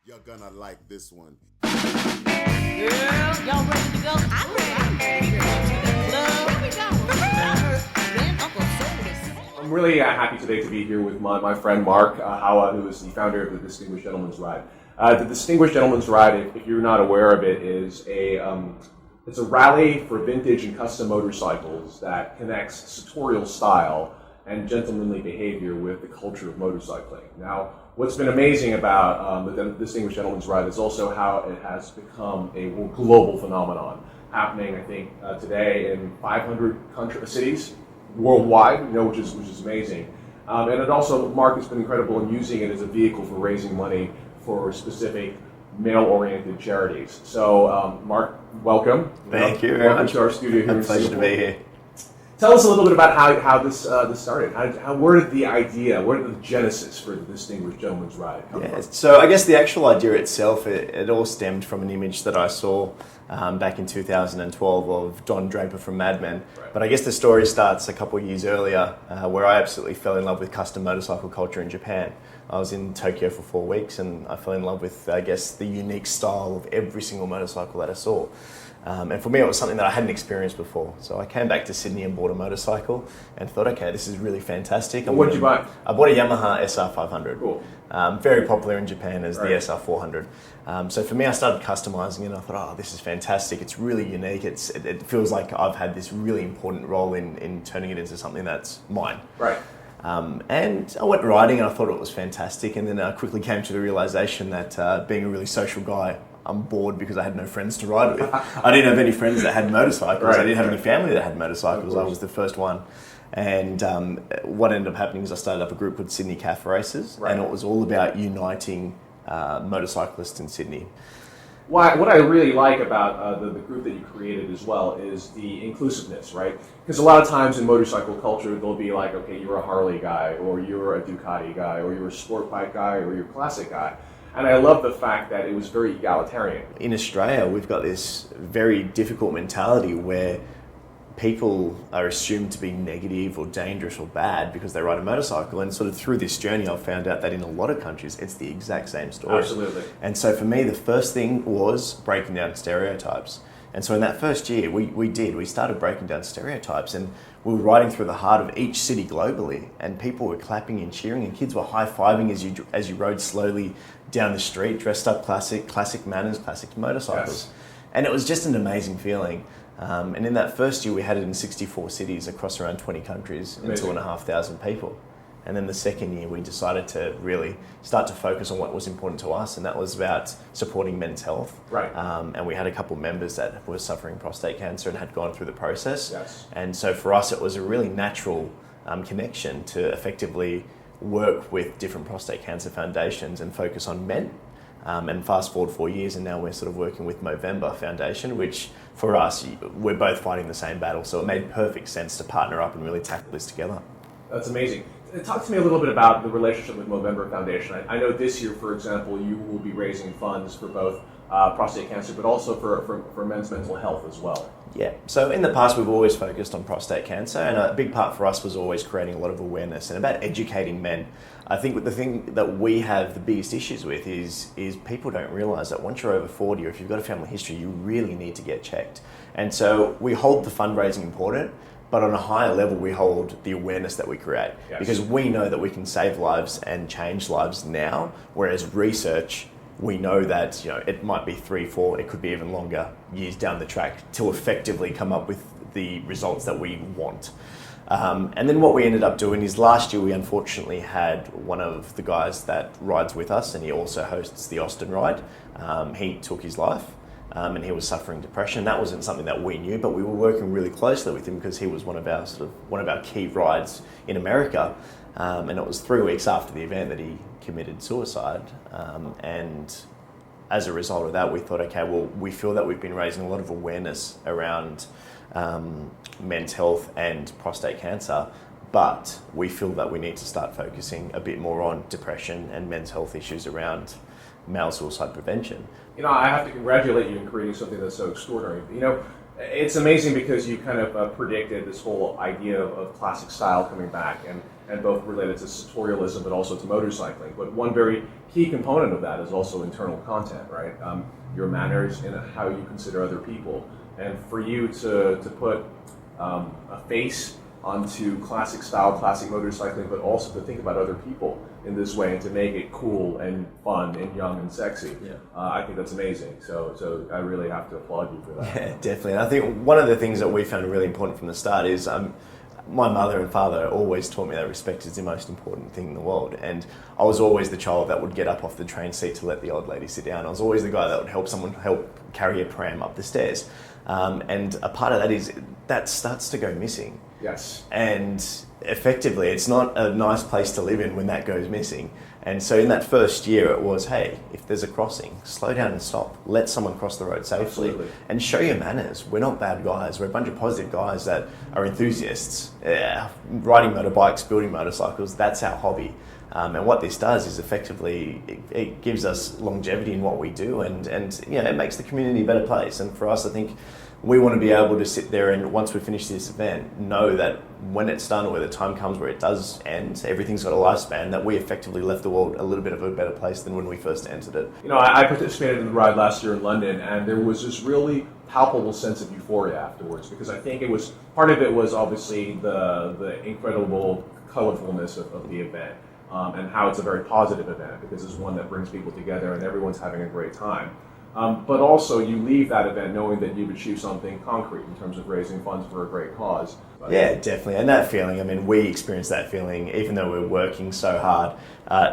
You're gonna like this one. Girl, y'all ready to go? I'm ready. Where we going? I heard then Uncle Soul I'm really happy today to be here with my friend Mark Hawwa, who is the founder of the Distinguished Gentleman's Ride. The Distinguished Gentleman's Ride, if you're not aware of it, is it's a rally for vintage and custom motorcycles that connects sartorial style and gentlemanly behavior with the culture of motorcycling. Now, what's been amazing about the Distinguished Gentleman's Ride is also how it has become a global phenomenon, happening, I think, today in 500 cities worldwide, which is amazing. And it also, Mark has been incredible in using it as a vehicle for raising money for specific male-oriented charities. So, Mark, welcome. Thank you. Welcome to our studio here in Pleasure Singapore. to be here. Tell us a little bit about how this started. Where did the idea, where did the genesis for the Distinguished Gentleman's Ride come from? So I guess the actual idea itself, it all stemmed from an image that I saw back in 2012 of Don Draper from Mad Men. Right. But I guess the story starts a couple of years earlier, where I absolutely fell in love with custom motorcycle culture in Japan. I was in Tokyo for 4 weeks and I fell in love with, I guess, the unique style of every single motorcycle that I saw. And for me, it was something that I hadn't experienced before. So I came back to Sydney and bought a motorcycle and thought, okay, this is really fantastic. What did you buy? I bought a Yamaha SR500. Cool. Very popular in Japan as Right. the SR400. So for me, I started customizing it and I thought, oh, this is fantastic. It's really unique. It feels like I've had this really important role in turning it into something that's mine. Right. And I went riding and I thought it was fantastic. And then I quickly came to the realization that being a really social guy, I'm bored because I had no friends to ride with. I didn't have any friends that had motorcycles. Right. I didn't have any family that had motorcycles. I was the first one. And what ended up happening is I started up a group called Sydney Calf Races. Right. And it was all about uniting motorcyclists in Sydney. What I really like about the group that you created as well is the inclusiveness, right? Because a lot of times in motorcycle culture, they'll be like, okay, you're a Harley guy, or you're a Ducati guy, or you're a sport bike guy, or you're a classic guy. And I love the fact that it was very egalitarian. In Australia, we've got this very difficult mentality where people are assumed to be negative or dangerous or bad because they ride a motorcycle. And sort of through this journey, I've found out that in a lot of countries, it's the exact same story. Absolutely. And so for me, the first thing was breaking down stereotypes. And so in that first year, we started breaking down stereotypes, and we were riding through the heart of each city globally, and people were clapping and cheering, and kids were high-fiving as you rode slowly down the street, dressed up classic manners, classic motorcycles. Yes. And it was just an amazing feeling. And in that first year, we had it in 64 cities across around 20 countries and Amazing. 2,500 people. And then the second year, we decided to really start to focus on what was important to us, and that was about supporting men's health. Right. And we had a couple of members that were suffering prostate cancer and had gone through the process. Yes. And so for us, it was a really natural connection to effectively work with different prostate cancer foundations and focus on men. And fast forward 4 years, and now we're sort of working with Movember Foundation, which for us, we're both fighting the same battle. So it made perfect sense to partner up and really tackle this together. That's amazing. Talk to me a little bit about the relationship with Movember Foundation. I know this year, for example, you will be raising funds for both prostate cancer, but also for men's mental health as well. Yeah, so in the past we've always focused on prostate cancer, and a big part for us was always creating a lot of awareness and about educating men. I think the thing that we have the biggest issues with is people don't realise that once you're over 40 or if you've got a family history, you really need to get checked. And so we hold the fundraising important, but on a higher level we hold the awareness that we create. Yes. Because we know that we can save lives and change lives now, whereas research, we know that it might be 3, 4, it could be even longer years down the track to effectively come up with the results that we want. And then what we ended up doing is last year we unfortunately had one of the guys that rides with us, and he also hosts the Austin ride. He took his life, and he was suffering depression. That wasn't something that we knew, but we were working really closely with him because he was one of our key rides in America. And it was 3 weeks after the event that he committed suicide. And as a result of that, we thought, okay, well, we feel that we've been raising a lot of awareness around men's health and prostate cancer, but we feel that we need to start focusing a bit more on depression and men's health issues around male suicide prevention. I have to congratulate you in creating something that's so extraordinary. It's amazing because you kind of predicted this whole idea of classic style coming back, and both related to sartorialism but also to motorcycling. But one very key component of that is also internal content, right? Your manners and how you consider other people. And for you to put a face onto classic style, classic motorcycling, but also to think about other people in this way and to make it cool and fun and young and sexy. Yeah. I think that's amazing. So I really have to applaud you for that. Yeah, definitely. And I think one of the things that we found really important from the start is my mother and father always taught me that respect is the most important thing in the world. And I was always the child that would get up off the train seat to let the old lady sit down. I was always the guy that would help someone carry a pram up the stairs. And a part of that is that starts to go missing. Yes. And effectively, it's not a nice place to live in when that goes missing. And so in that first year, it was, hey, if there's a crossing, slow down and stop. Let someone cross the road safely. Absolutely. And show your manners. We're not bad guys. We're a bunch of positive guys that are enthusiasts. Riding motorbikes, building motorcycles, that's our hobby. And what this does is effectively, it gives us longevity in what we do, and it makes the community a better place. And for us, I think we want to be able to sit there and once we finish this event, know that when it's done or when the time comes where it does end, everything's got a lifespan, that we effectively left the world a little bit of a better place than when we first entered it. You know, I participated in the ride last year in London, and there was this really palpable sense of euphoria afterwards, because I think part of it was obviously the incredible colorfulness of the event. And how it's a very positive event because it's one that brings people together and everyone's having a great time. But also you leave that event knowing that you've achieved something concrete in terms of raising funds for a great cause. Yeah, definitely. And that feeling, I mean, we experience that feeling even though we're working so hard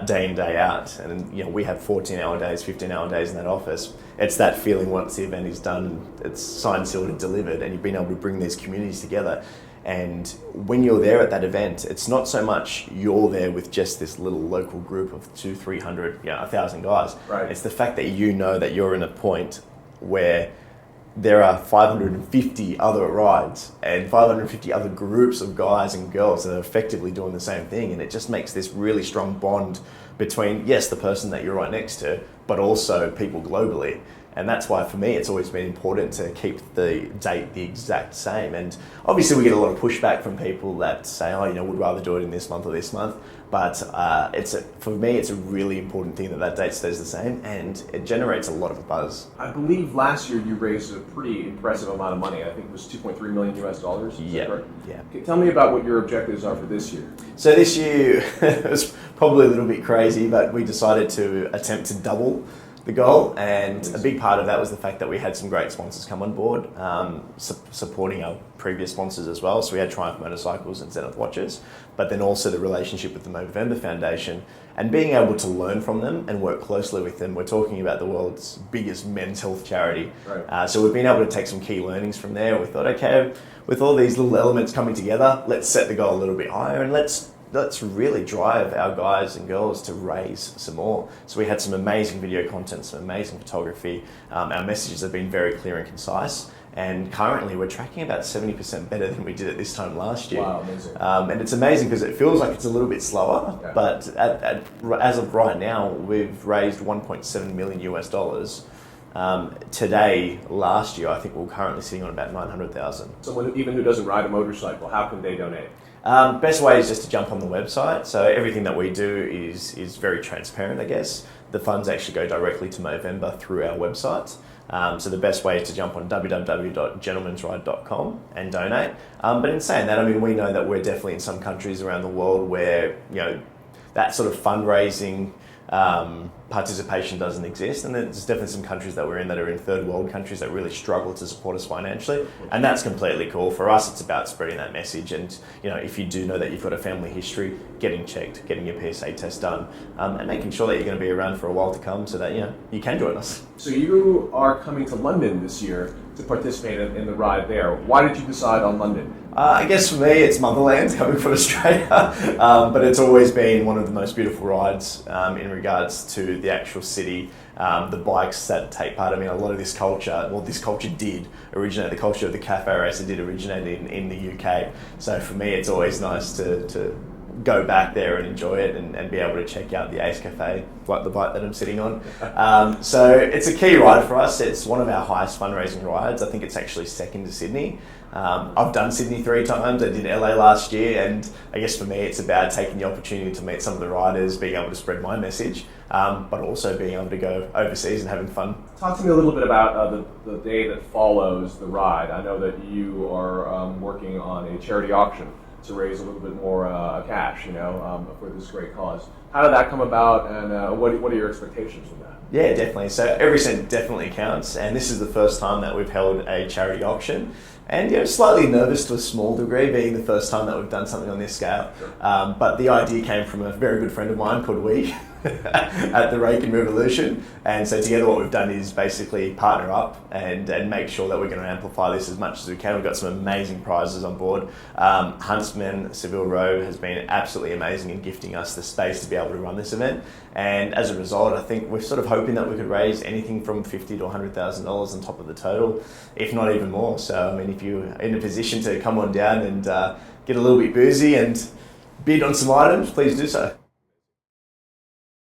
day in, day out. And, we have 14-hour days, 15-hour days in that office. It's that feeling once the event is done, it's signed, sealed and delivered, and you've been able to bring these communities together. And when you're there at that event, it's not so much you're there with just this little local group of 200, 300, 1,000 guys. Right. It's the fact that you know that you're in a point where there are 550 other rides and 550 other groups of guys and girls that are effectively doing the same thing. And it just makes this really strong bond between, yes, the person that you're right next to, but also people globally. And that's why, for me, it's always been important to keep the date the exact same. And obviously, we get a lot of pushback from people that say, would rather do it in this month or this month. But for me, it's a really important thing that date stays the same, and it generates a lot of buzz. I believe last year you raised a pretty impressive amount of money. I think it was $2.3 million US. Yeah. Okay, tell me about what your objectives are for this year. So this year, it was probably a little bit crazy, but we decided to attempt to double the goal, and a big part of that was the fact that we had some great sponsors come on board, supporting our previous sponsors as well. So we had Triumph Motorcycles and Zenith Watches, but then also the relationship with the Movember Foundation and being able to learn from them and work closely with them. We're talking about the world's biggest men's health charity. Right. So we've been able to take some key learnings from there. We thought, okay, with all these little elements coming together, let's set the goal a little bit higher and let's really drive our guys and girls to raise some more. So we had some amazing video content, some amazing photography. Our messages have been very clear and concise. And currently we're tracking about 70% better than we did at this time last year. Wow, amazing. And it's amazing because it feels like it's a little bit slower, yeah. But as of right now, we've raised $1.7 million US. Today, last year, I think we're currently sitting on about 900,000. Someone even who doesn't ride a motorcycle, how can they donate? Best way is just to jump on the website. So everything that we do is very transparent, I guess. The funds actually go directly to Movember through our website. So the best way is to jump on www.gentlemansride.com and donate. But in saying that, I mean, we know that we're definitely in some countries around the world where, that sort of fundraising participation doesn't exist, and there's definitely some countries that we're in that are in third world countries that really struggle to support us financially, and that's completely cool. For us, it's about spreading that message, and if you do know that you've got a family history, getting checked, getting your PSA test done, and making sure that you're going to be around for a while to come so that you can join us. So you are coming to London this year to participate in the ride there. Why did you decide on London? I guess for me, it's motherland coming from Australia, but it's always been one of the most beautiful rides in regards to the actual city, the bikes that take part. I mean, a lot of this culture did originate, the culture of the cafe racer did originate in the UK. So for me, it's always nice to go back there and enjoy it and be able to check out the Ace Cafe, like the bike that I'm sitting on. So it's a key ride for us. It's one of our highest fundraising rides. I think it's actually second to Sydney. I've done Sydney 3 times. I did LA last year, and I guess for me it's about taking the opportunity to meet some of the riders, being able to spread my message, but also being able to go overseas and having fun. Talk to me a little bit about the day that follows the ride. I know that you are working on a charity auction to raise a little bit more cash, for this great cause. How did that come about, and what are your expectations from that? Yeah, definitely. So every cent definitely counts, and this is the first time that we've held a charity auction. And slightly nervous to a small degree, being the first time that we've done something on this scale. But the idea came from a very good friend of mine called Wee at the Rake and Revolution. And so together what we've done is basically partner up and make sure that we're going to amplify this as much as we can. We've got some amazing prizes on board. Huntsman Seville Row has been absolutely amazing in gifting us the space to be able to run this event. And as a result, I think we're sort of hoping that we could raise anything from $50,000 to $100,000 on top of the total, if not even more. So, I mean, if you're in a position to come on down and get a little bit boozy and bid on some items, please do so.